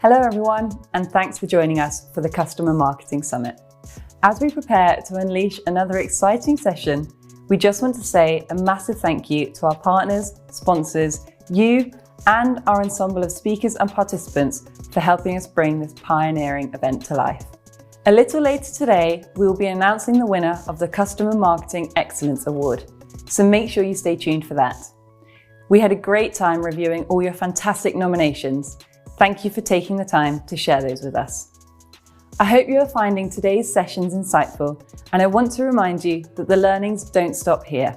Hello everyone, and thanks for joining us for the Customer Marketing Summit. As we prepare to unleash another exciting session, we just want to say a massive thank you to our partners, sponsors, you, and our ensemble of speakers and participants for helping us bring this pioneering event to life. A little later today, we will be announcing the winner of the Customer Marketing Excellence Award, so make sure you stay tuned for that. We had a great time reviewing all your fantastic nominations. Thank you for taking the time to share those with us. I hope you are finding today's sessions insightful, and I want to remind you that the learnings don't stop here.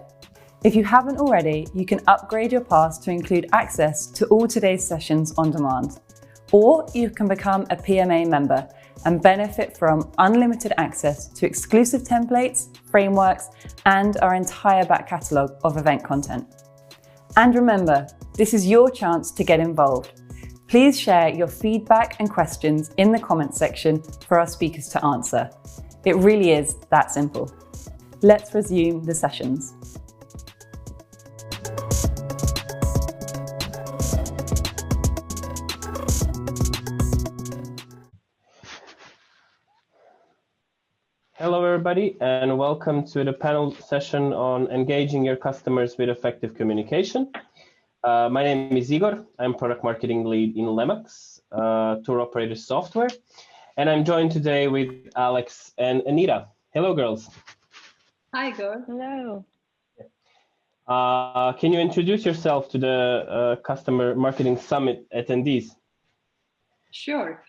If you haven't already, you can upgrade your pass to include access to all today's sessions on demand. Or you can become a PMA member and benefit from unlimited access to exclusive templates, frameworks, and our entire back catalogue of event content. And remember, this is your chance to get involved. Please share your feedback and questions in the comments section for our speakers to answer. It really is that simple. Let's resume the sessions. Hello everybody, and welcome to the panel session on engaging your customers with effective communication. My name is Igor. I'm product marketing lead in Lemax, tour operator software, and I'm joined today with Alex and Anita. Hello, girls. Hi, Igor. Hello. Can you introduce yourself to the Customer Marketing Summit attendees? Sure.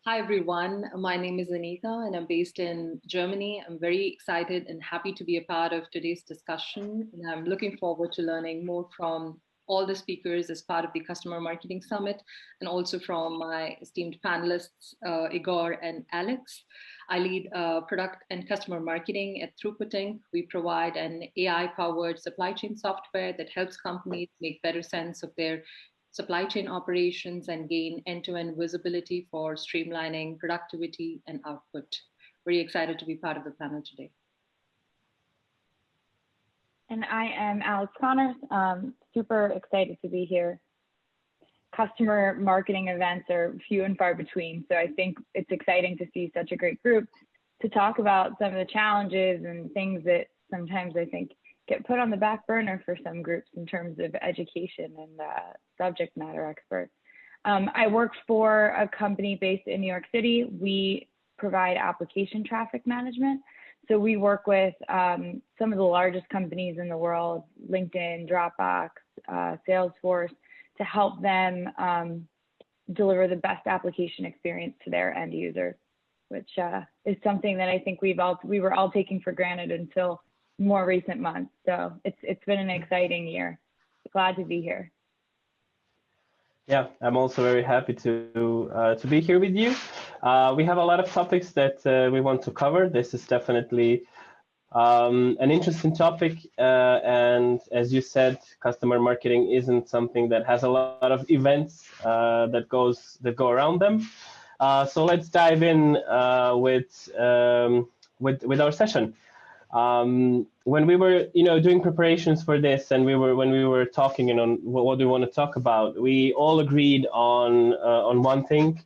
Hi, everyone. My name is Anita, and I'm based in Germany. I'm very excited and happy to be a part of today's discussion, and I'm looking forward to learning more from all the speakers as part of the Customer Marketing Summit, and also from my esteemed panelists, Igor and Alex. I lead product and customer marketing at Throughputing. We provide an AI-powered supply chain software that helps companies make better sense of their supply chain operations and gain end-to-end visibility for streamlining productivity and output. Very excited to be part of the panel today. And I am Alex Connors. Super excited to be here. Customer marketing events are few and far between, so I think it's exciting to see such a great group to talk about some of the challenges and things that sometimes I think get put on the back burner for some groups in terms of education and subject matter experts. I work for a company based in New York City. We provide application traffic management. So we work with some of the largest companies in the world, LinkedIn, Dropbox, Salesforce, to help them deliver the best application experience to their end users, which is something that I think we were all taking for granted until more recent months. So it's been an exciting year. Glad to be here. Yeah, I'm also very happy to be here with you. We have a lot of topics that we want to cover. This is definitely an interesting topic, and as you said, customer marketing isn't something that has a lot of events that go around them. So let's dive in with our session. When we were, doing preparations for this, and when we were talking on what we want to talk about, we all agreed on one thing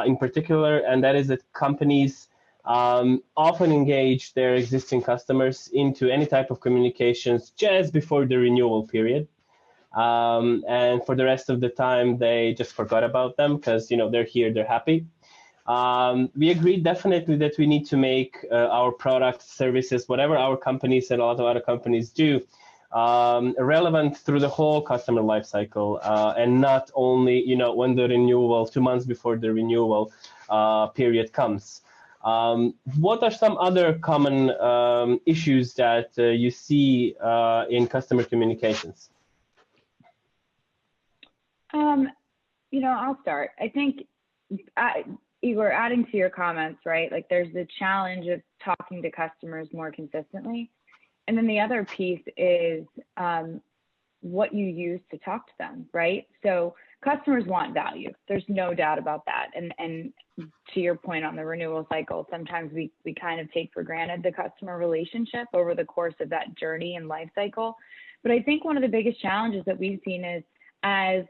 in particular, and that is that companies often engage their existing customers into any type of communications just before the renewal period, and for the rest of the time they just forgot about them because they're here, they're happy. We agreed definitely that we need to make our products, services, whatever our companies and a lot of other companies do, relevant through the whole customer lifecycle, and not only when the renewal, 2 months before the renewal period comes. What are some other common issues that you see in customer communications? I'll start. I think Igor, adding to your comments, right? Like there's the challenge of talking to customers more consistently. And then the other piece is what you use to talk to them, right? So customers want value. There's no doubt about that. And to your point on the renewal cycle, sometimes we kind of take for granted the customer relationship over the course of that journey and life cycle. But I think one of the biggest challenges that we've seen is and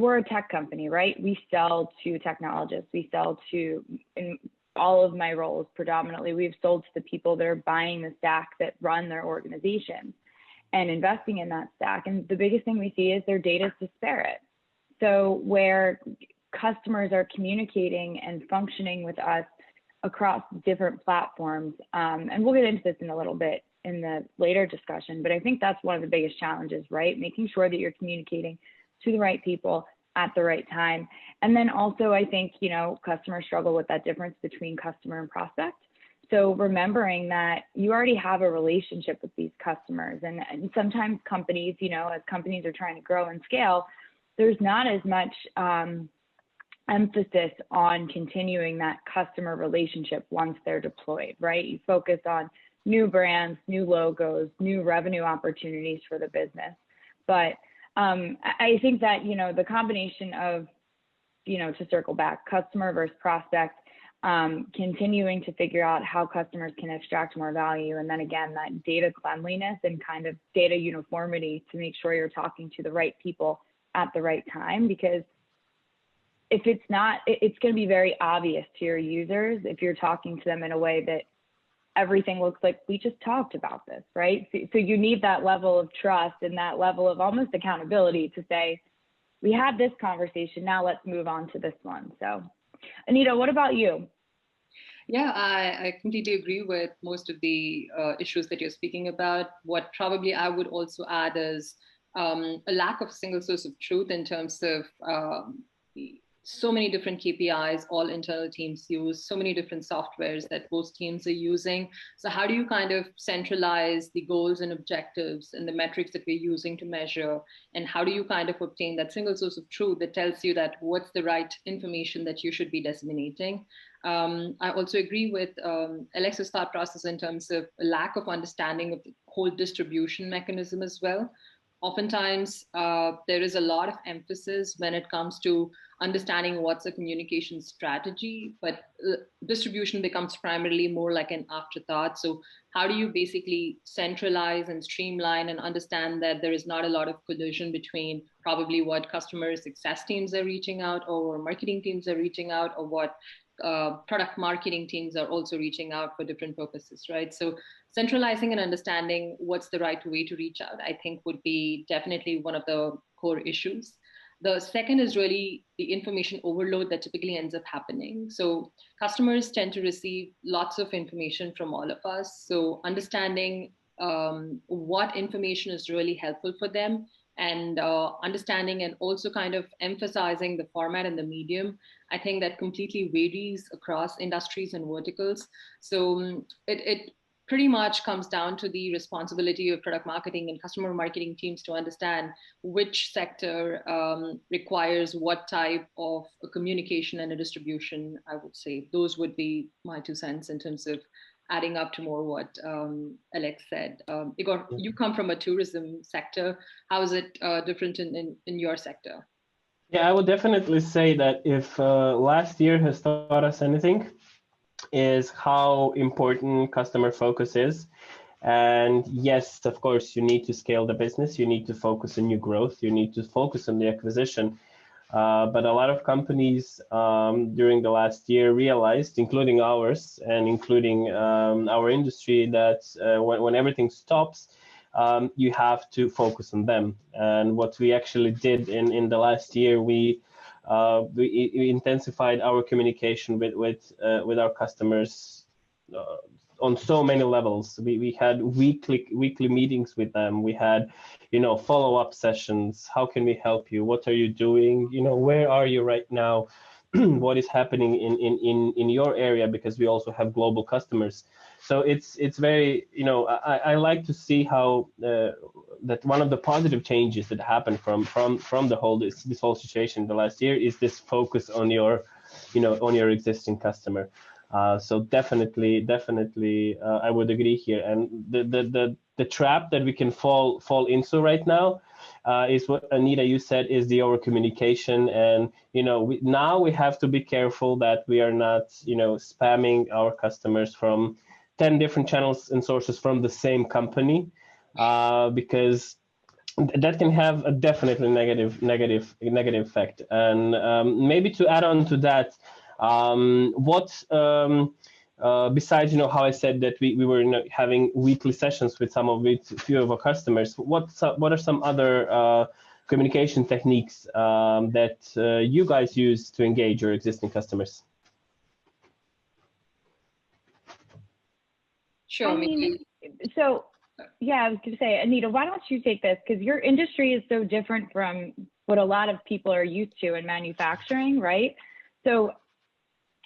we're a tech company, right? We sell to technologists. We sell to, in all of my roles predominantly, we've sold to the people that are buying the stack that run their organizations and investing in that stack. And the biggest thing we see is their data is disparate. So where customers are communicating and functioning with us across different platforms, and we'll get into this in a little bit in the later discussion, but I think that's one of the biggest challenges, right? Making sure that you're communicating to the right people at the right time. And then also, I think, customers struggle with that difference between customer and prospect. So remembering that you already have a relationship with these customers, and sometimes companies, as companies are trying to grow and scale, there's not as much emphasis on continuing that customer relationship once they're deployed, right? You focus on new brands, new logos, new revenue opportunities for the business. But I think that, the combination of, to circle back, customer versus prospect, continuing to figure out how customers can extract more value. And then again, that data cleanliness and kind of data uniformity to make sure you're talking to the right people at the right time. Because if it's not, it's going to be very obvious to your users if you're talking to them in a way that everything looks like we just talked about this, right? So you need that level of trust and that level of almost accountability to say, we had this conversation, now let's move on to this one. So Anita, what about you? Yeah, I completely agree with most of the issues that you're speaking about. What probably I would also add is a lack of single source of truth in terms of so many different KPIs all internal teams use, so many different softwares that both teams are using. So how do you kind of centralize the goals and objectives and the metrics that we're using to measure? And how do you kind of obtain that single source of truth that tells you that what's the right information that you should be disseminating? I also agree with Alex's thought process in terms of a lack of understanding of the whole distribution mechanism as well. Oftentimes, there is a lot of emphasis when it comes to understanding what's a communication strategy, but distribution becomes primarily more like an afterthought. So how do you basically centralize and streamline and understand that there is not a lot of collision between probably what customer success teams are reaching out or marketing teams are reaching out or what product marketing teams are also reaching out for different purposes, right? So centralizing and understanding what's the right way to reach out, I think would be definitely one of the core issues. The second is really the information overload that typically ends up happening. So customers tend to receive lots of information from all of us. So understanding what information is really helpful for them and understanding and also kind of emphasizing the format and the medium, I think that completely varies across industries and verticals. So it pretty much comes down to the responsibility of product marketing and customer marketing teams to understand which sector requires what type of a communication and a distribution, I would say. Those would be my 2 cents in terms of adding up to more what Alex said. Igor, you come from a tourism sector. How is it different in your sector? Yeah, I would definitely say that if last year has taught us anything, is how important customer focus is. And yes, of course, you need to scale the business. You need to focus on new growth. You need to focus on the acquisition. But a lot of companies during the last year realized, including ours and including our industry, that when everything stops, you have to focus on them. And what we actually did in the last year, we intensified our communication with our customers on so many levels. We had weekly meetings with them. We had, follow-up sessions. How can we help you? What are you doing? Where are you right now? What is happening in your area? Because we also have global customers. So it's very, I like to see how that one of the positive changes that happened from the whole this whole situation the last year is this focus on your, on your existing customer. So definitely, I would agree here. And the trap that we can fall into right now is what Anita, you said, is the over communication. And now we have to be careful that we are not spamming our customers from 10 different channels and sources from the same company, because that can have a definitely negative effect. And maybe to add on to that, what besides, how I said that we were having weekly sessions with few of our customers, what are some other communication techniques that you guys use to engage your existing customers? Sure. I mean, so yeah, I was going to say, Anita, why don't you take this? Because your industry is so different from what a lot of people are used to in manufacturing, right? So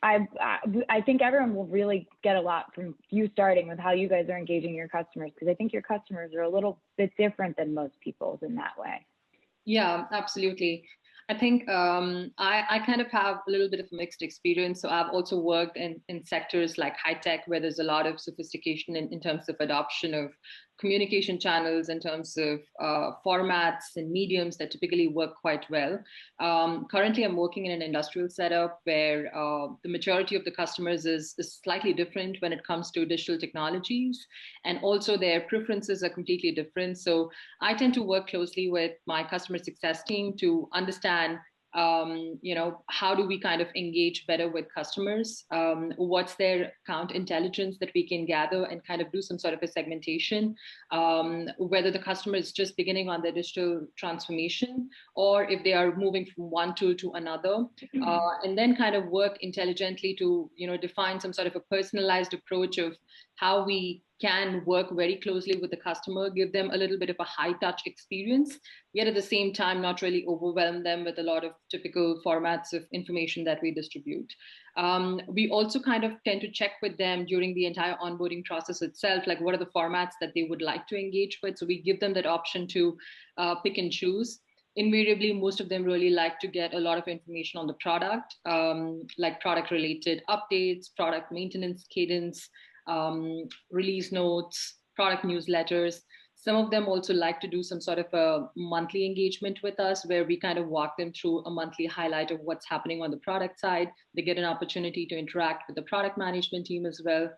I think everyone will really get a lot from you starting with how you guys are engaging your customers, because I think your customers are a little bit different than most people's in that way. Yeah, absolutely. I think I kind of have a little bit of mixed experience. So I've also worked in sectors like high tech, where there's a lot of sophistication in terms of adoption of communication channels, in terms of formats and mediums that typically work quite well. Currently, I'm working in an industrial setup where the majority of the customers is slightly different when it comes to digital technologies, and also their preferences are completely different. So I tend to work closely with my customer success team to understand, how do we kind of engage better with customers? What's their account intelligence that we can gather and kind of do some sort of a segmentation, whether the customer is just beginning on their digital transformation or if they are moving from one tool to another, and then kind of work intelligently to, define some sort of a personalized approach of how we can work very closely with the customer, give them a little bit of a high touch experience, yet at the same time, not really overwhelm them with a lot of typical formats of information that we distribute. We also kind of tend to check with them during the entire onboarding process itself, like what are the formats that they would like to engage with. So we give them that option to pick and choose. Invariably, most of them really like to get a lot of information on the product, like product related updates, product maintenance cadence, release notes, product newsletters. Some of them also like to do some sort of a monthly engagement with us where we kind of walk them through a monthly highlight of what's happening on the product side. They get an opportunity to interact with the product management team as well,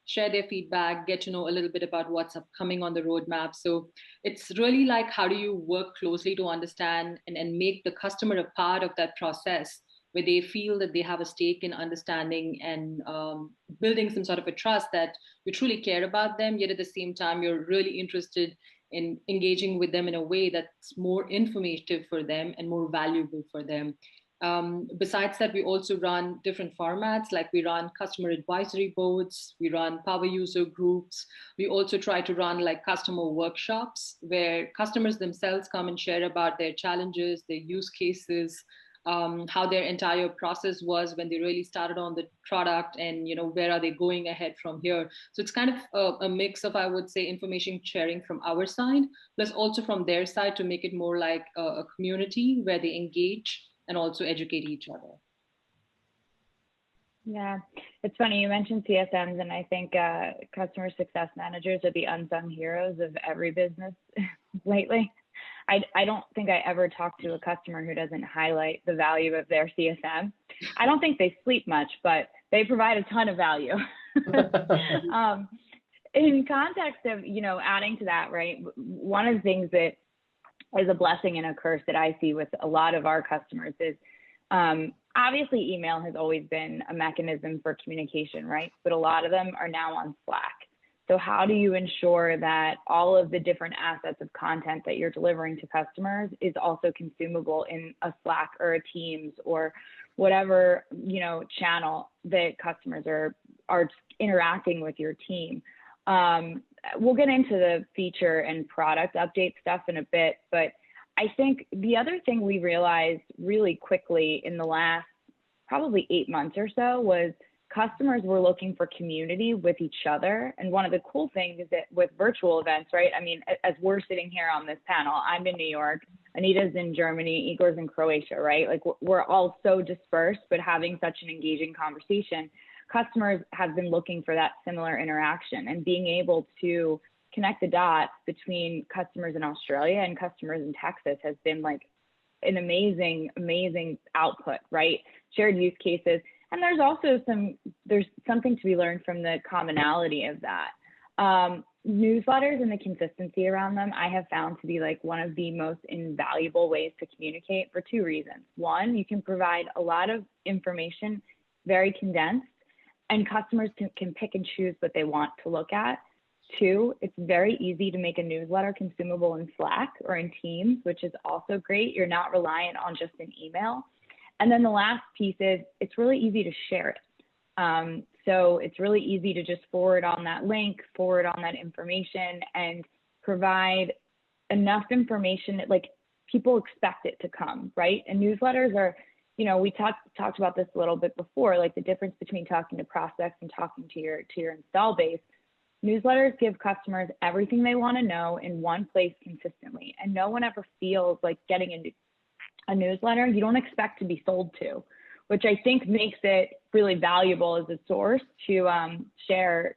share their feedback, get to know a little bit about what's upcoming on the roadmap. So it's really like, how do you work closely to understand and make the customer a part of that process, where they feel that they have a stake in understanding and building some sort of a trust that you truly care about them, yet at the same time, you're really interested in engaging with them in a way that's more informative for them and more valuable for them. Besides that, we also run different formats, like we run customer advisory boards, we run power user groups. We also try to run like customer workshops where customers themselves come and share about their challenges, their use cases, how their entire process was when they really started on the product, and where are they going ahead from here. So it's kind of a mix of, I would say, information sharing from our side, plus also from their side, to make it more like a community where they engage and also educate each other. Yeah, it's funny you mentioned CSMs, and I think customer success managers are the unsung heroes of every business lately. I don't think I ever talk to a customer who doesn't highlight the value of their CSM. I don't think they sleep much, but they provide a ton of value. In context of, adding to that, right, one of the things that is a blessing and a curse that I see with a lot of our customers is obviously email has always been a mechanism for communication, right? But a lot of them are now on Slack. So how do you ensure that all of the different assets of content that you're delivering to customers is also consumable in a Slack or a Teams or whatever, channel that customers are interacting with your team? We'll get into the feature and product update stuff in a bit, but I think the other thing we realized really quickly in the last probably 8 months or so was customers were looking for community with each other. And one of the cool things is that with virtual events, right? I mean, as we're sitting here on this panel, I'm in New York, Anita's in Germany, Igor's in Croatia, right? Like we're all so dispersed, but having such an engaging conversation, customers have been looking for that similar interaction, and being able to connect the dots between customers in Australia and customers in Texas has been like an amazing, amazing output, right? Shared use cases. And there's also something to be learned from the commonality of that. newsletters and the consistency around them, I have found to be like one of the most invaluable ways to communicate for two reasons. One, you can provide a lot of information, very condensed, and customers can pick and choose what they want to look at. Two, it's very easy to make a newsletter consumable in Slack or in Teams, which is also great. You're not reliant on just an email. And then the last piece is it's really easy to share it. So it's really easy to just forward on that link, forward on that information, and provide enough information that like people expect it to come, right? And newsletters are, you know, we talked about this a little bit before, like the difference between talking to prospects and talking to your install base. Newsletters give customers everything they want to know in one place consistently, and no one ever feels like getting into a newsletter you don't expect to be sold to, which I think makes it really valuable as a source to share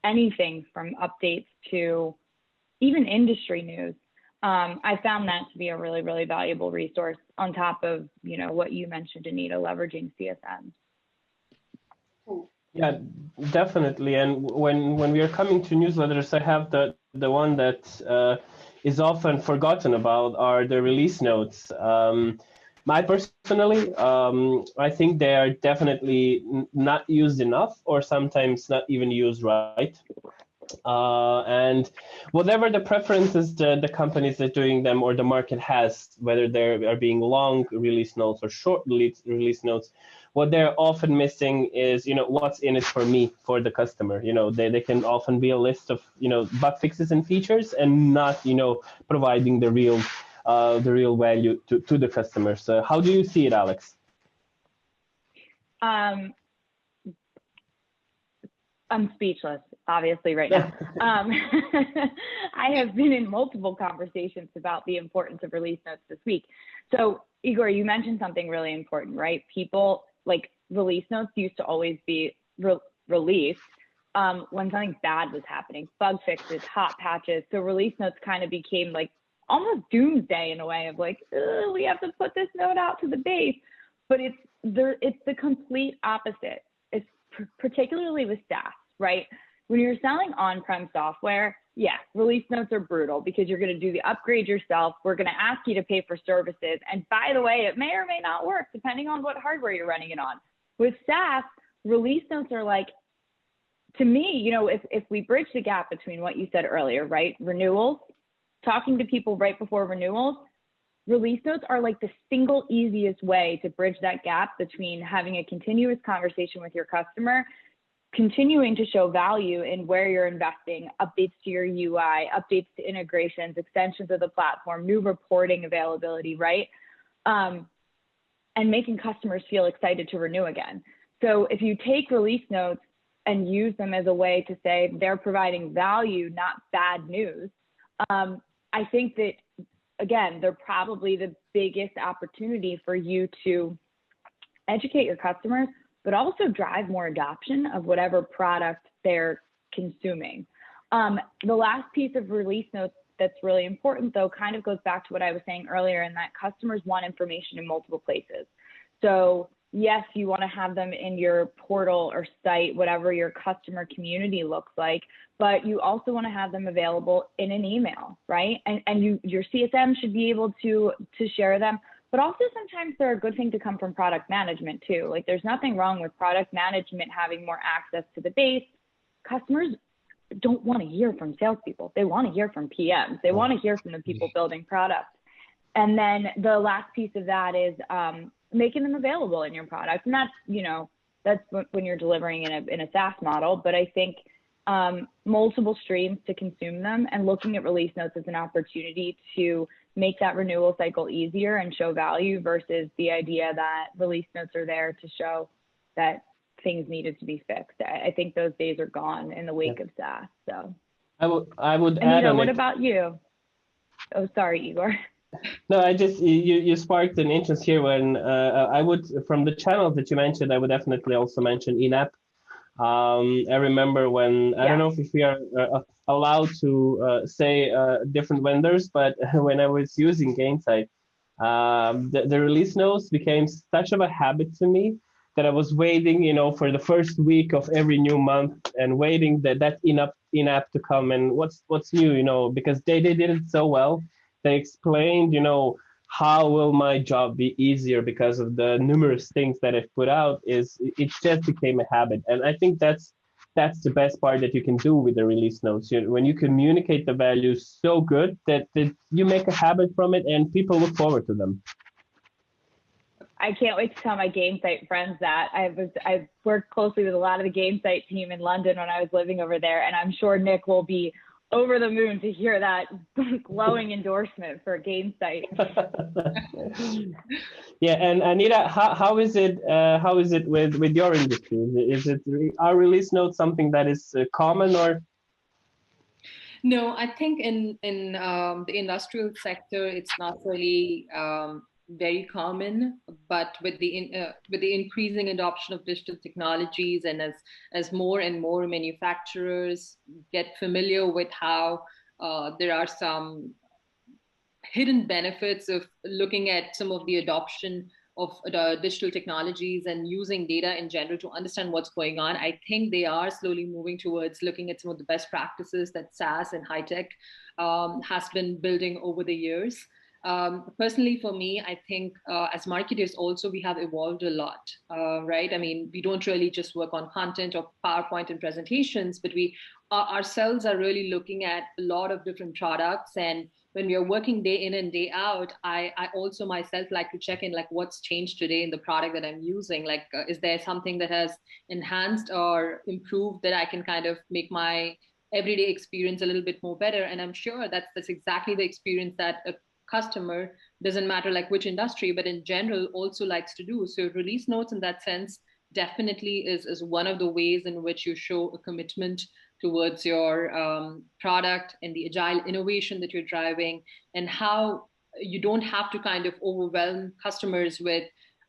anything from updates to even industry news. I found that to be a really, really valuable resource on top of, you know, what you mentioned, Anita, leveraging CSM. Yeah, definitely. And when we are coming to newsletters, I have the one that is often forgotten about are the release notes. I personally, I think they are definitely not used enough, or sometimes not even used right. And whatever the preferences the companies that are doing them or the market has, whether they are being long release notes or short release notes, what they're often missing is, you know, what's in it for me, for the customer. You know, they can often be a list of, you know, bug fixes and features, and not, you know, providing the real value to the customer. So how do you see it, Alex? I'm speechless, obviously, right now. I have been in multiple conversations about the importance of release notes this week. So Igor, you mentioned something really important, right? People, like, release notes used to always be released when something bad was happening, bug fixes, hot patches. So release notes kind of became like almost doomsday in a way of like, we have to put this note out to the base. But it's the complete opposite. It's particularly with SaaS, right? When you're selling on-prem software, yeah, release notes are brutal because you're going to do the upgrade yourself. We're going to ask you to pay for services. And by the way, it may or may not work depending on what hardware you're running it on. With SaaS, release notes are like, to me, you know, if we bridge the gap between what you said earlier, right? Renewals, talking to people right before renewals, release notes are like the single easiest way to bridge that gap between having a continuous conversation with your customer, continuing to show value in where you're investing, updates to your UI, updates to integrations, extensions of the platform, new reporting availability, right? And making customers feel excited to renew again. So if you take release notes and use them as a way to say they're providing value, not bad news, I think that, again, they're probably the biggest opportunity for you to educate your customers, but also drive more adoption of whatever product they're consuming. The last piece of release notes that's really important, though, kind of goes back to what I was saying earlier, in that customers want information in multiple places. So yes, you want to have them in your portal or site, whatever your customer community looks like, but you also want to have them available in an email, right? And your CSM should be able to share them, but also sometimes they're a good thing to come from product management too. Like, there's nothing wrong with product management having more access to the base. Customers don't want to hear from salespeople. They want to hear from PMs. They want to hear from the people building products. And then the last piece of that is making them available in your product. And that's, you know, that's when you're delivering in a SaaS model. But I think multiple streams to consume them, and looking at release notes as an opportunity to make that renewal cycle easier and show value, versus the idea that release notes are there to show that things needed to be fixed. I think those days are gone in the wake of SaaS. So I would Anita, add on what it. about you? Oh, sorry, Igor. No, I just, you sparked an interest here when I would, from the channels that you mentioned, I would definitely also mention in-app. I remember when, I don't know if we are allowed to say different vendors, but when I was using Gainsight, the release notes became such of a habit to me that I was waiting, you know, for the first week of every new month, and waiting that in-app in-app to come and what's new, because they did it so well. They explained, how will my job be easier because of the numerous things that I've put out. It just became a habit. And I think that's the best part that you can do with the release notes. When you communicate the values so good that you make a habit from it and people look forward to them. I can't wait to tell my game site friends that. I've worked closely with a lot of the game site team in London when I was living over there, and I'm sure Nick will be over the moon to hear that glowing endorsement for game site. Yeah, and Anita, how is it with your industry? Are release notes something that is common or? No, I think in the industrial sector, it's not really very common. But with the increasing adoption of digital technologies, and as more and more manufacturers get familiar with how there are some hidden benefits of looking at some of the adoption of the digital technologies and using data in general to understand what's going on, I think they are slowly moving towards looking at some of the best practices that SaaS and high tech has been building over the years. Personally, for me, I think as marketers also, we have evolved a lot, right? I mean, we don't really just work on content or PowerPoint and presentations, but we ourselves are really looking at a lot of different products. And when we are working day in and day out, I also myself like to check in, like, what's changed today in the product that I'm using? Like, is there something that has enhanced or improved that I can kind of make my everyday experience a little bit more better? And I'm sure that's exactly the experience that a customer, doesn't matter like which industry, but in general also likes to do. So release notes in that sense definitely is one of the ways in which you show a commitment towards your product and the agile innovation that you're driving, and how you don't have to kind of overwhelm customers with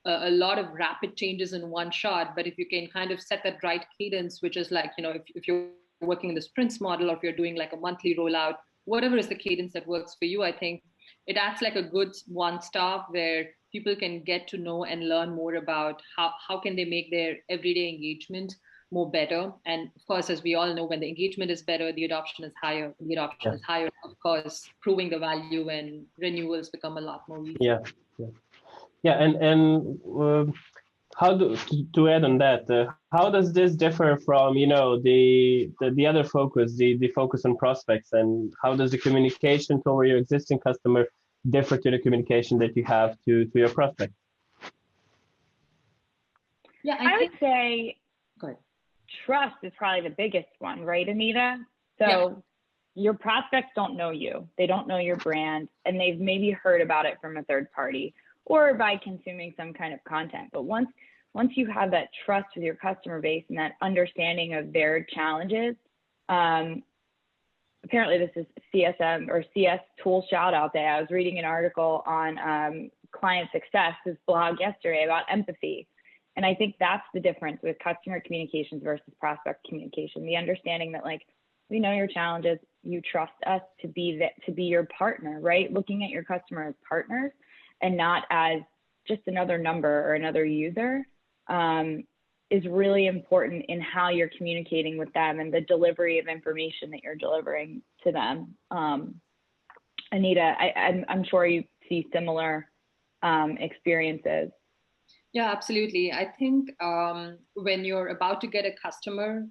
a lot of rapid changes in one shot. But if you can kind of set that right cadence, which is like, if you're working in the sprints model, or if you're doing like a monthly rollout, whatever is the cadence that works for you, I think it acts like a good one stop where people can get to know and learn more about how can they make their everyday engagement more better. And of course, as we all know, when the engagement is better, the adoption is higher. The adoption is higher, of course, proving the value, and renewals become a lot more easy. And how to add on that? How does this differ from the other focus, the focus on prospects, and how does the communication toward your existing customer differ to the communication that you have to your prospect? Yeah, I would say trust is probably the biggest one, right, Anita? So your prospects don't know you, they don't know your brand, and they've maybe heard about it from a third party or by consuming some kind of content. But once you have that trust with your customer base and that understanding of their challenges, apparently this is CSM or CS tool shout out day. I was reading an article on client success, this blog yesterday about empathy. And I think that's the difference with customer communications versus prospect communication. The understanding that, like, we know your challenges, you trust us to be your partner, right? Looking at your customer as partners and not as just another number or another user is really important in how you're communicating with them and the delivery of information that you're delivering to them. Anita, I'm sure you see similar experiences. Yeah, absolutely. I think when you're about to get a customer,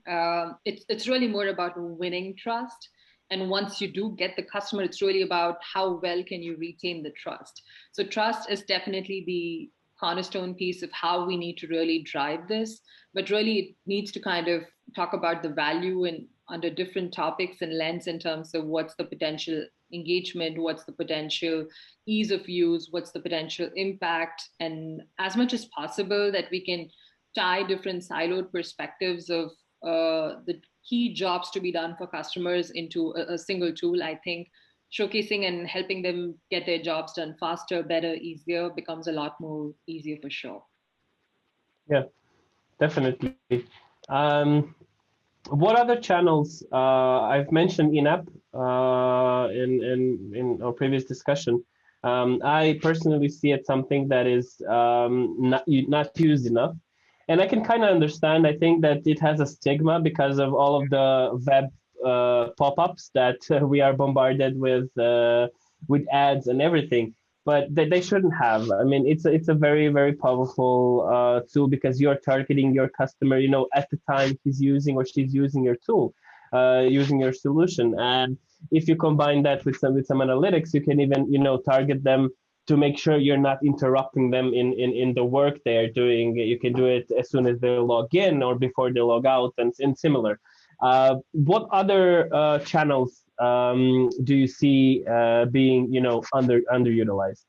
it's really more about winning trust. And once you do get the customer, it's really about how well can you retain the trust. So trust is definitely the cornerstone piece of how we need to really drive this. But really, it needs to kind of talk about the value and under different topics and lens in terms of what's the potential engagement, what's the potential ease of use, what's the potential impact, and as much as possible that we can tie different siloed perspectives of the key jobs to be done for customers into a single tool. I think showcasing and helping them get their jobs done faster, better, easier becomes a lot more easier for sure. Yeah, definitely. What other channels? I've mentioned in-app in our previous discussion. I personally see it something that is not used enough, and I can kind of understand. I think that it has a stigma because of all of the web pop-ups that we are bombarded with ads and everything. But they shouldn't have. I mean, it's a very, very powerful tool because you're targeting your customer, at the time he's using or she's using your tool, using your solution. And if you combine that with some analytics, you can even, target them to make sure you're not interrupting them in the work they're doing. You can do it as soon as they log in or before they log out and similar. What other channels do you see being, underutilized?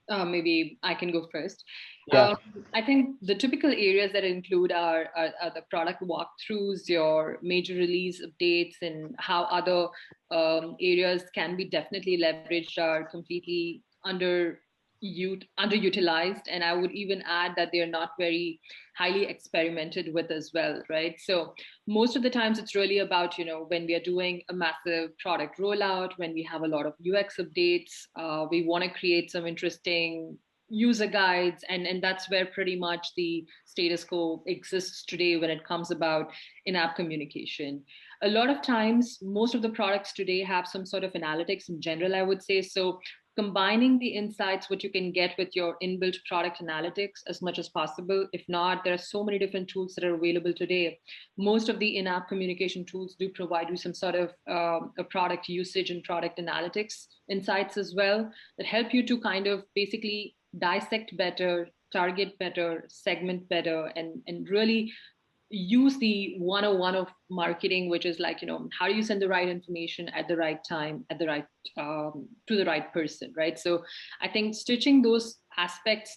Maybe I can go first. Yeah. I think the typical areas that include are the product walkthroughs, your major release updates, and how other areas can be definitely leveraged are completely underutilized. And I would even add that they're not very highly experimented with as well, right? So most of the times it's really about, when we are doing a massive product rollout, when we have a lot of UX updates, we want to create some interesting user guides, and that's where pretty much the status quo exists today when it comes about in-app communication. A lot of times, most of the products today have some sort of analytics in general, I would say. So combining the insights, what you can get with your inbuilt product analytics as much as possible. If not, there are so many different tools that are available today. Most of the in-app communication tools do provide you some sort of a product usage and product analytics insights as well that help you to kind of basically dissect better, target better, segment better, and really use the 101 of marketing, which is like, how do you send the right information at the right time, at the right to the right person, right? So I think stitching those aspects,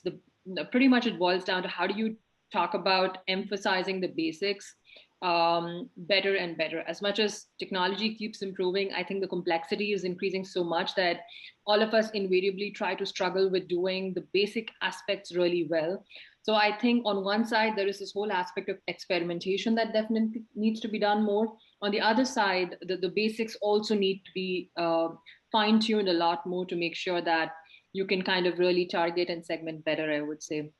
pretty much it boils down to how do you talk about emphasizing the basics better and better. As much as technology keeps improving, I think the complexity is increasing so much that all of us invariably try to struggle with doing the basic aspects really well. So I think on one side, there is this whole aspect of experimentation that definitely needs to be done more. On the other side, the basics also need to be fine-tuned a lot more to make sure that you can kind of really target and segment better, I would say.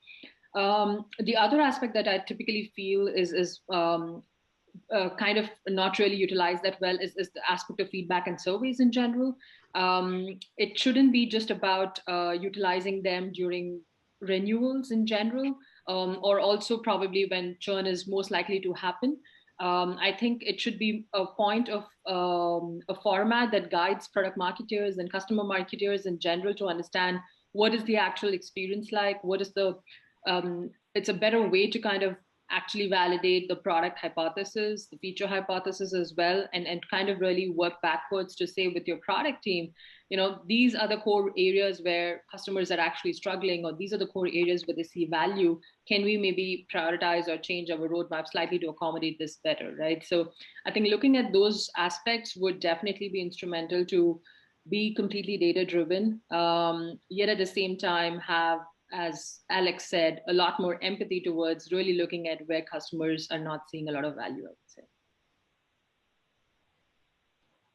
The other aspect that I typically feel is kind of not really utilized that well is the aspect of feedback and surveys in general. It shouldn't be just about utilizing them during renewals in general, or also probably when churn is most likely to happen. I think it should be a point of a format that guides product marketers and customer marketers in general to understand what is the actual experience like, what is it's a better way to kind of actually validate the product hypothesis, the feature hypothesis as well, and kind of really work backwards to say with your product team, these are the core areas where customers are actually struggling, or these are the core areas where they see value. Can we maybe prioritize or change our roadmap slightly to accommodate this better, right? So I think looking at those aspects would definitely be instrumental to be completely data driven, yet at the same time have, as Alex said, a lot more empathy towards really looking at where customers are not seeing a lot of value, I would say.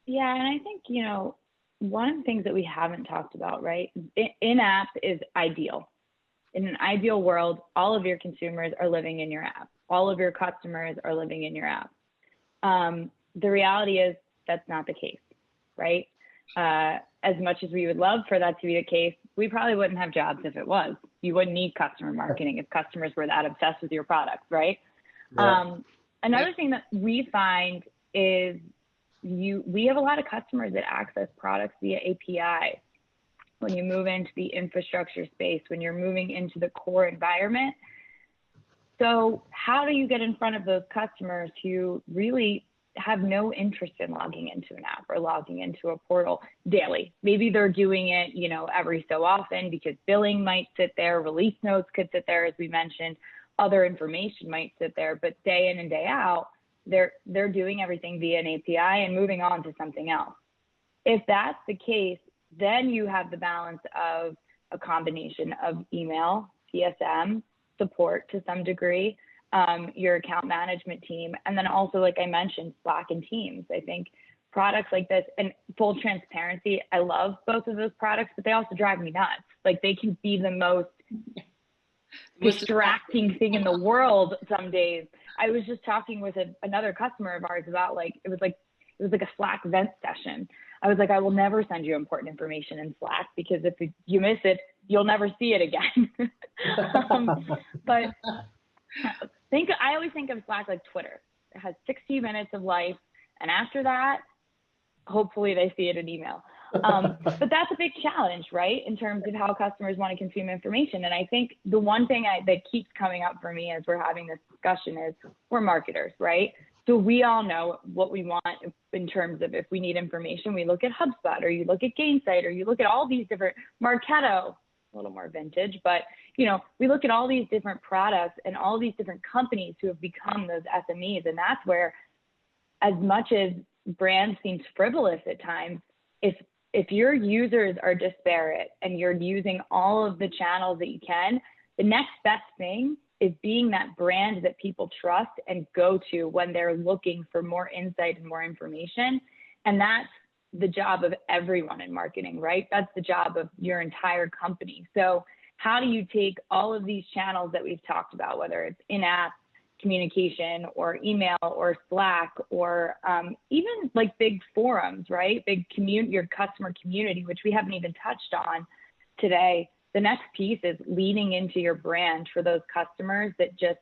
Yeah, and I think, one of the things that we haven't talked about, right? In-app is ideal. In an ideal world, all of your consumers are living in your app. All of your customers are living in your app. The reality is that's not the case, right? As much as we would love for that to be the case, we probably wouldn't have jobs if it was. You wouldn't need customer marketing if customers were that obsessed with your product, right? Yeah. Another thing that we find is we have a lot of customers that access products via API. When you move into the infrastructure space, when you're moving into the core environment. So how do you get in front of those customers who really have no interest in logging into an app or logging into a portal daily? Maybe they're doing it, every so often because billing might sit there, release notes could sit there, as we mentioned, other information might sit there, but day in and day out, they're doing everything via an API and moving on to something else. If that's the case, then you have the balance of a combination of email, CSM, support to some degree, your account management team, and then also, like I mentioned, Slack and Teams. I think products like this, and full transparency, I love both of those products, but they also drive me nuts. Like they can be the most distracting thing in the world some days. I was just talking with another customer of ours about it was like a Slack vent session. I was like, I will never send you important information in Slack because if you miss it, you'll never see it again. But I always think of Slack like Twitter. It has 60 minutes of life, and after that, hopefully they see it in email. But that's a big challenge, right? In terms of how customers want to consume information. And I think the one thing that keeps coming up for me as we're having this discussion is we're marketers, right? So we all know what we want in terms of if we need information, we look at HubSpot, or you look at Gainsight, or you look at all these different Marketo, a little more vintage, but we look at all these different products and all these different companies who have become those SMEs. And that's where, as much as brands seems frivolous at times, if your users are disparate and you're using all of the channels that you can, the next best thing is being that brand that people trust and go to when they're looking for more insight and more information. And that's the job of everyone in marketing, right? That's the job of your entire company. So how do you take all of these channels that we've talked about, whether it's in-app communication or email or Slack, or even like big forums, right? Your customer community, which we haven't even touched on today. The next piece is leaning into your brand for those customers that just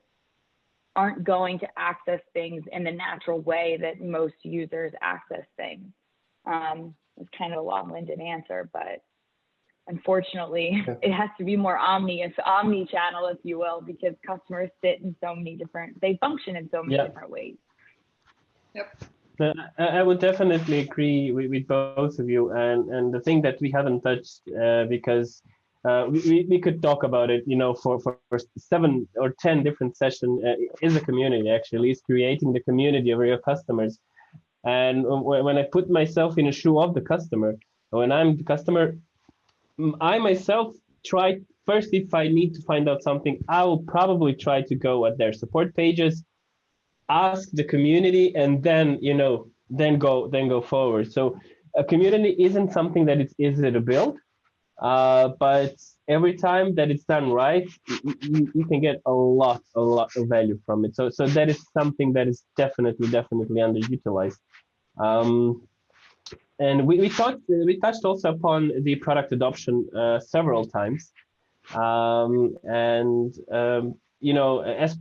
aren't going to access things in the natural way that most users access things. It's kind of a long-winded answer, but unfortunately, it has to be more omni-channel, if you will, because customers they function in so many different ways. Yep. I would definitely agree with both of you. And the thing that we haven't touched, because we could talk about it, for 7 or 10 different sessions, is a community, actually, is creating the community of your customers. And when I put myself in the shoe of the customer, when I'm the customer, I myself try first, if I need to find out something, I will probably try to go at their support pages, ask the community, and then go forward. So a community isn't something that it's easy to build, but every time that it's done right, you can get a lot of value from it. So that is something that is definitely underutilized. And we touched also upon the product adoption several times. As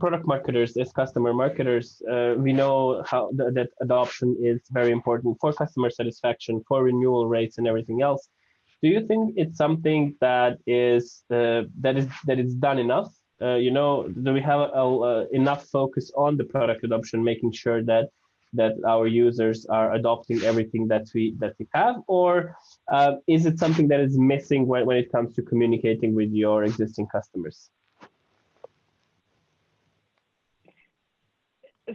product marketers, as customer marketers, we know how that adoption is very important for customer satisfaction, for renewal rates, and everything else. Do you think it's something that is done enough? Do we have enough focus on the product adoption, making sure that our users are adopting everything that we have, or is it something that is missing when it comes to communicating with your existing customers?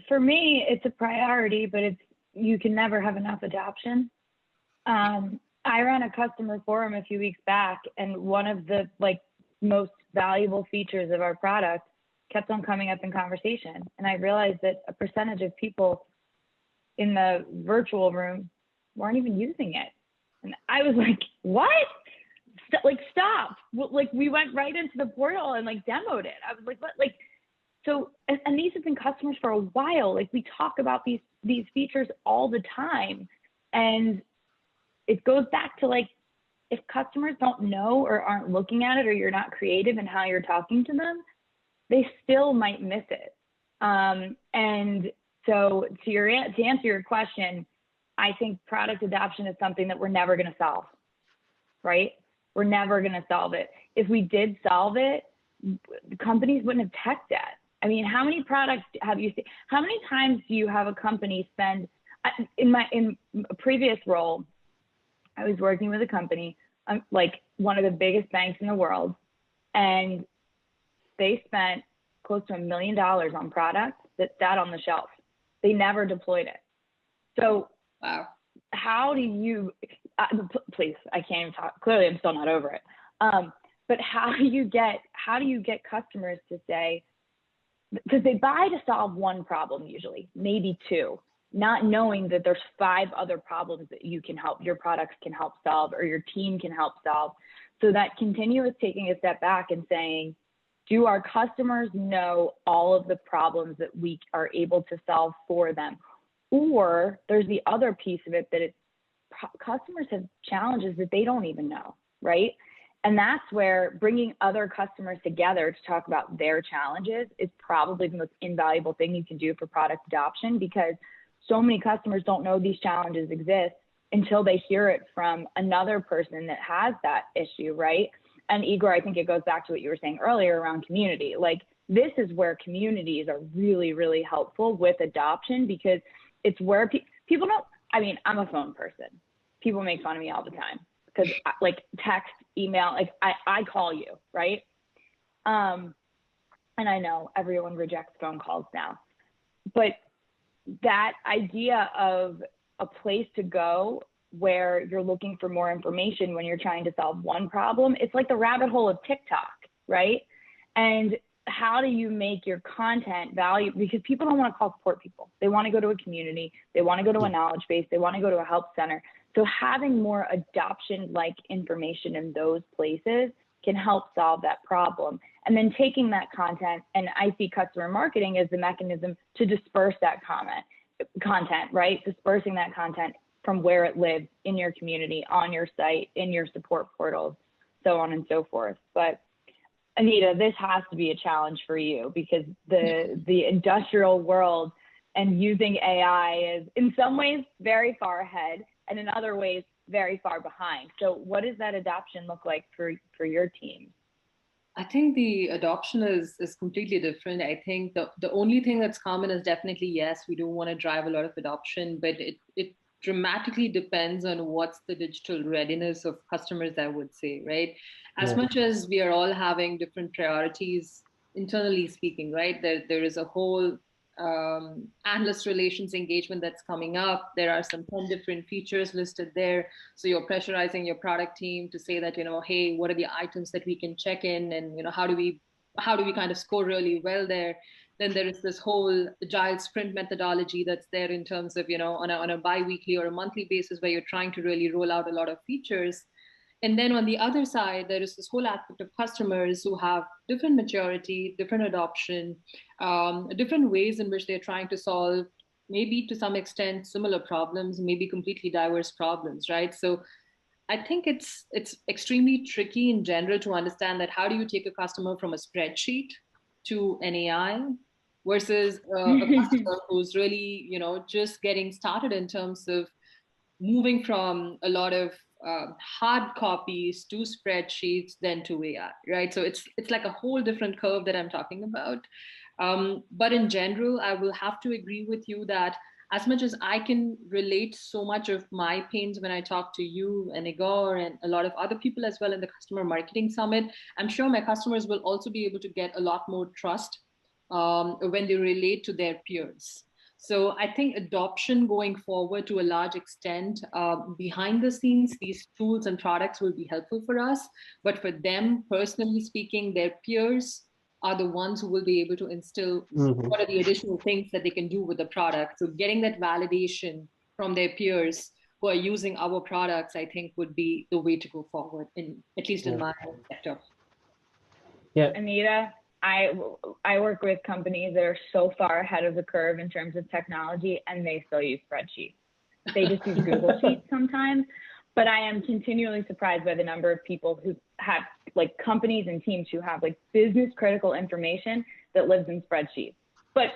For me, it's a priority, but you can never have enough adoption. I ran a customer forum a few weeks back, and one of the most valuable features of our product kept on coming up in conversation. And I realized that a percentage of people in the virtual room weren't even using it. And I was like, what? Stop. We went right into the portal and demoed it. I was like, what? So, and these have been customers for a while. We talk about these features all the time. And it goes back to if customers don't know or aren't looking at it, or you're not creative in how you're talking to them, they still might miss it. And so to answer your question, I think product adoption is something that we're never going to solve, right? We're never going to solve it. If we did solve it, companies wouldn't have tech debt. I mean, how many products have you seen? How many times do you have a company spend? In a previous role, I was working with a company, one of the biggest banks in the world, and they spent close to $1 million on products that sat on the shelf. They never deployed it. So wow. How do you, please, I can't even talk. Clearly, I'm still not over it. But how do you get customers to say, because they buy to solve one problem usually, maybe two, not knowing that there's 5 other problems that your products can help solve, or your team can help solve. So that continuous taking a step back and saying, Do our customers know all of the problems that we are able to solve for them? Or there's the other piece of it that customers have challenges that they don't even know, right? And that's where bringing other customers together to talk about their challenges is probably the most invaluable thing you can do for product adoption, because so many customers don't know these challenges exist until they hear it from another person that has that issue, right? And Igor, I think it goes back to what you were saying earlier around community. Like, this is where communities are really, really helpful with adoption, because it's where people don't, I mean, I'm a phone person. People make fun of me all the time because like text, email, like I call you, right? And I know everyone rejects phone calls now, but that idea of a place to go where you're looking for more information when you're trying to solve one problem, it's like the rabbit hole of TikTok, right? And how do you make your content valuable? Because people don't want to call support people. They want to go to a community. They want to go to a knowledge base. They want to go to a help center. So having more adoption-like information in those places can help solve that problem. And then taking that content, and I see customer marketing as the mechanism to disperse that content, right? Dispersing that content from where it lives in your community, on your site, in your support portals, so on and so forth. But Anita, this has to be a challenge for you, because the industrial world and using AI is in some ways very far ahead, and in other ways very far behind. So what does that adoption look like for your team? I think the adoption is completely different. I think the only thing that's common is definitely, yes, we do want to drive a lot of adoption, but it dramatically depends on what's the digital readiness of customers, I would say, right? As much as we are all having different priorities, internally speaking, right? There is a whole analyst relations engagement that's coming up. There are some 10 different features listed there. So you're pressurizing your product team to say that, hey, what are the items that we can check in, and, how do we kind of score really well there? Then there is this whole agile sprint methodology that's there in terms of, on a bi-weekly or a monthly basis, where you're trying to really roll out a lot of features. And then on the other side, there is this whole aspect of customers who have different maturity, different adoption, different ways in which they're trying to solve, maybe to some extent, similar problems, maybe completely diverse problems, right? So I think it's extremely tricky in general to understand that how do you take a customer from a spreadsheet to an AI versus a customer who's really, just getting started in terms of moving from a lot of hard copies to spreadsheets, then to AI, right? So it's like a whole different curve that I'm talking about. But in general, I will have to agree with you that as much as I can relate so much of my pains when I talk to you and Igor and a lot of other people as well in the Customer Marketing Summit, I'm sure my customers will also be able to get a lot more trust when they relate to their peers. So I think adoption going forward to a large extent behind the scenes, these tools and products will be helpful for us. But for them, personally speaking, their peers are the ones who will be able to instill what are the additional things that they can do with the product. So getting that validation from their peers who are using our products, I think would be the way to go forward, at least in my sector. Yeah, Anita, I work with companies that are so far ahead of the curve in terms of technology, and they still use spreadsheets. They just use Google Sheets sometimes. But I am continually surprised by the number of people who have, like, companies and teams who have, like, business critical information that lives in spreadsheets. But,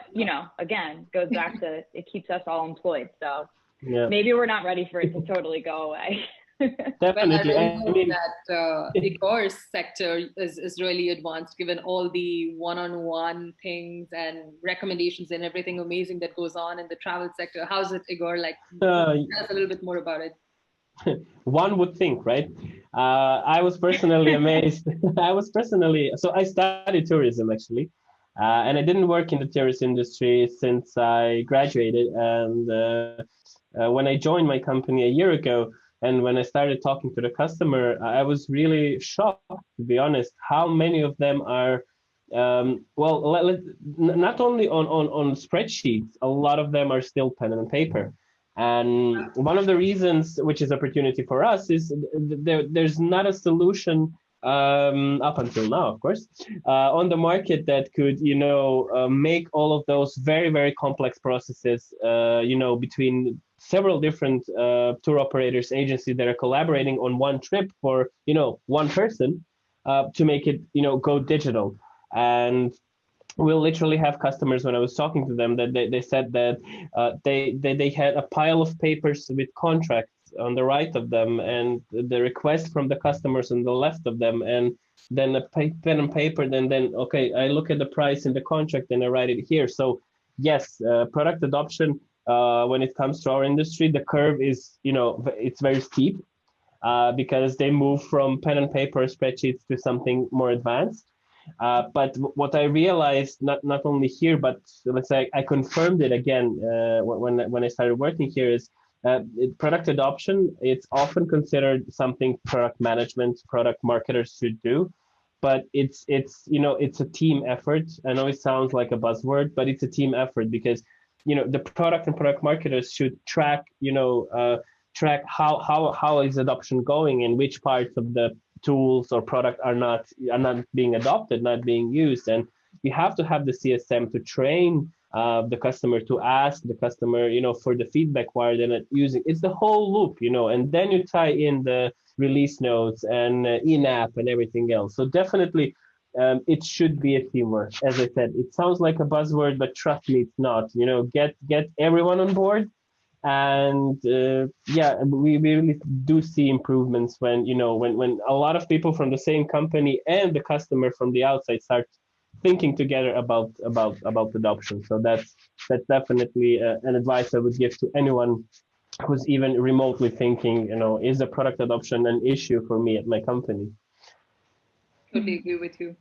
again, goes back to it keeps us all employed. So maybe we're not ready for it to totally go away. Definitely. Well, I mean that Igor's sector is really advanced, given all the one-on-one things and recommendations and everything amazing that goes on in the travel sector. How's it, Igor? Like, tell us a little bit more about it. One would think, right? I was personally amazed. So I studied tourism, actually, and I didn't work in the tourist industry since I graduated. And when I joined my company a year ago, and when I started talking to the customer, I was really shocked, to be honest, how many of them are, not only on spreadsheets, a lot of them are still pen and paper. And one of the reasons, which is opportunity for us, is there's not a solution up until now, of course, on the market that could, make all of those very, very complex processes, between several different tour operators, agencies that are collaborating on one trip for, one person, to make it, go digital. And we'll literally have customers, when I was talking to them, that they said that they had a pile of papers with contracts on the right of them and the request from the customers on the left of them, and then a pen and paper, then okay, I look at the price in the contract and I write it here. So yes, product adoption, when it comes to our industry, the curve is, it's very steep, because they move from pen and paper spreadsheets to something more advanced. But what I realized, not only here, but let's say I confirmed it again when I started working here, is product adoption. It's often considered something product management, product marketers should do, but it's a team effort. I know it sounds like a buzzword, but it's a team effort, because the product and product marketers should track track how is adoption going and which parts of the tools or product are not being adopted, not being used. And you have to have the CSM to train the customer, to ask the customer, for the feedback while they're not using. It's the whole loop, and then you tie in the release notes and in-app and everything else. So definitely, it should be a teamwork. As I said, it sounds like a buzzword, but trust me, it's not. Get everyone on board. And we really do see improvements when when a lot of people from the same company and the customer from the outside start thinking together about adoption. So that's definitely an advice I would give to anyone who's even remotely thinking, is the product adoption an issue for me at my company? Totally agree with you.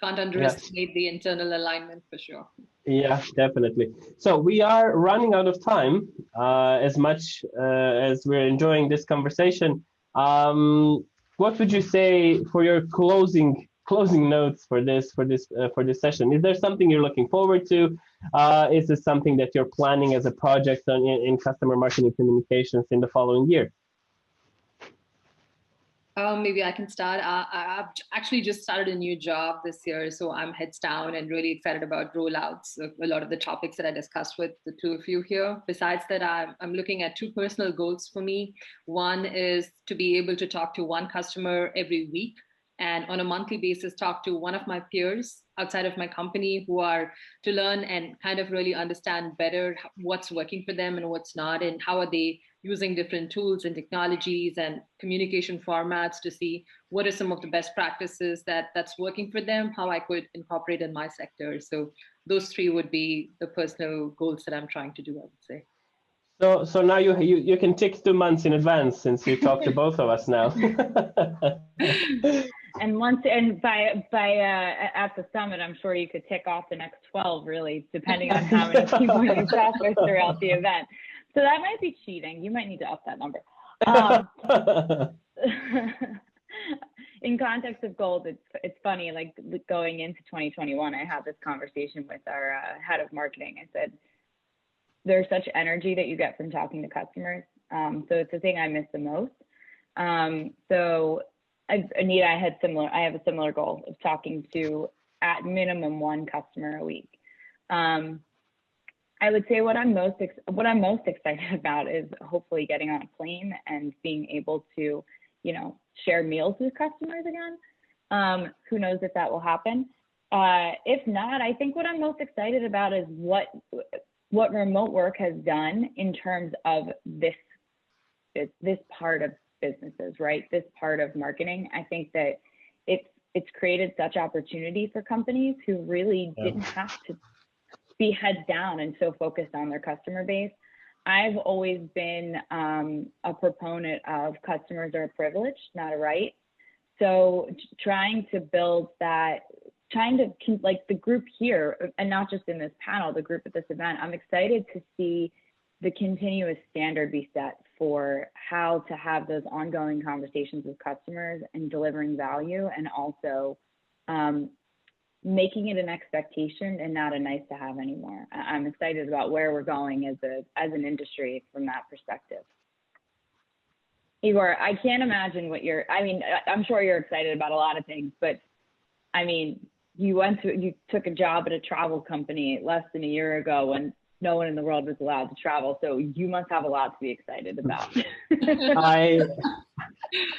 Can't underestimate the internal alignment for sure. Yeah, definitely. So we are running out of time. As much as we're enjoying this conversation, what would you say for your closing notes for this session? Is there something you're looking forward to? Is this something that you're planning as a project in customer marketing communications in the following year? Maybe I can start. I've actually just started a new job this year, so I'm heads down and really excited about rollouts of a lot of the topics that I discussed with the two of you here. Besides that, I'm looking at two personal goals for me. One is to be able to talk to one customer every week, and on a monthly basis talk to one of my peers outside of my company, who are to learn and kind of really understand better what's working for them and what's not, and how are they using different tools and technologies and communication formats to see what are some of the best practices that's working for them, how I could incorporate in my sector. So those three would be the personal goals that I'm trying to do, I would say. So now you can tick 2 months in advance, since you talked to both of us now. And by at the summit, I'm sure you could tick off the next 12, really, depending on how many people you talk with throughout the event. So that might be cheating. You might need to up that number. In context of goals, it's funny, like going into 2021, I had this conversation with our head of marketing. I said, there's such energy that you get from talking to customers. So it's the thing I miss the most. So Anita, I have a similar goal of talking to at minimum one customer a week. I would say what I'm most excited about is hopefully getting on a plane and being able to, share meals with customers again. Who knows if that will happen? If not, I think what I'm most excited about is what remote work has done in terms of this part of businesses, right? This part of marketing. I think that it's created such opportunity for companies who really didn't have to be heads down and so focused on their customer base. I've always been a proponent of customers are a privilege, not a right. So trying to build that, trying to keep like the group here, and not just in this panel, the group at this event, I'm excited to see the continuous standard be set for how to have those ongoing conversations with customers and delivering value, and also making it an expectation and not a nice to have anymore. I'm excited about where we're going as an industry from that perspective. Igor, I can't imagine what I'm sure you're excited about a lot of things, but I mean, you took a job at a travel company less than a year ago when no one in the world was allowed to travel. So you must have a lot to be excited about.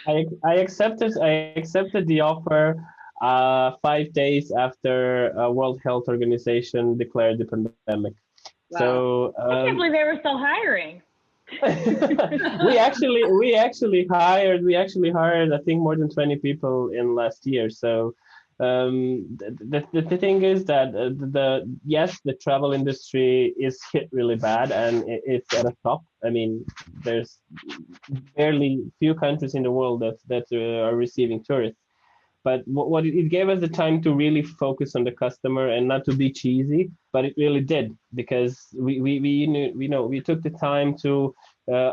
I accepted the offer 5 days after World Health Organization declared the pandemic. Wow. So I can't believe they were still hiring. we actually hired I think more than 20 people in last year. So the thing is that the travel industry is hit really bad, and it's at a top. I mean, there's barely few countries in the world that are receiving tourists. But what it gave us the time to really focus on the customer and not to be cheesy, but it really did, because we took the time to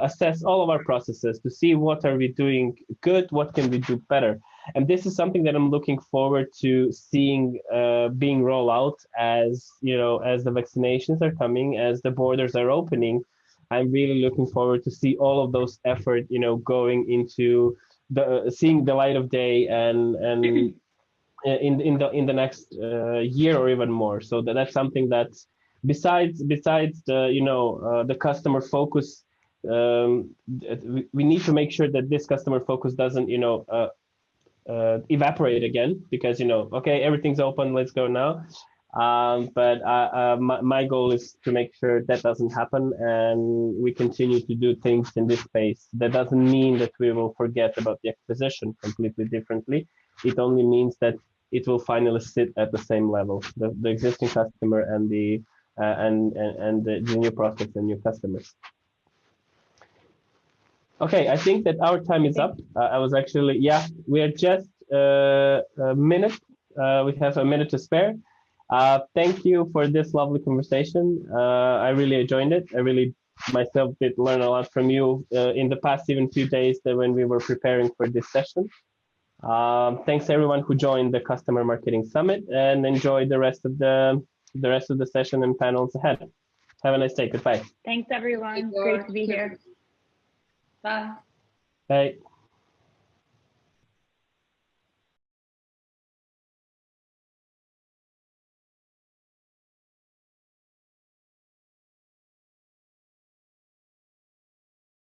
assess all of our processes to see what are we doing good, what can we do better. And this is something that I'm looking forward to seeing being rolled out as as the vaccinations are coming, as the borders are opening. I'm really looking forward to see all of those effort going into seeing the light of day and in the next year or even more. So that's something that besides the customer focus, we need to make sure that this customer focus doesn't evaporate again, because okay, everything's open, let's go now. But my goal is to make sure that doesn't happen, and we continue to do things in this space. That doesn't mean that we will forget about the acquisition completely differently. It only means that it will finally sit at the same level, the existing customer and the new prospects and new customers. Okay, I think that our time is up. We are just a minute. We have a minute to spare. Thank you for this lovely conversation. I really enjoyed it. I really myself did learn a lot from you in the past even 2 days that when we were preparing for this session. Thanks everyone who joined the Customer Marketing Summit, and enjoy the rest of the session and panels ahead. Have a nice day. Goodbye. Thanks everyone. Great to be here. Bye. Bye.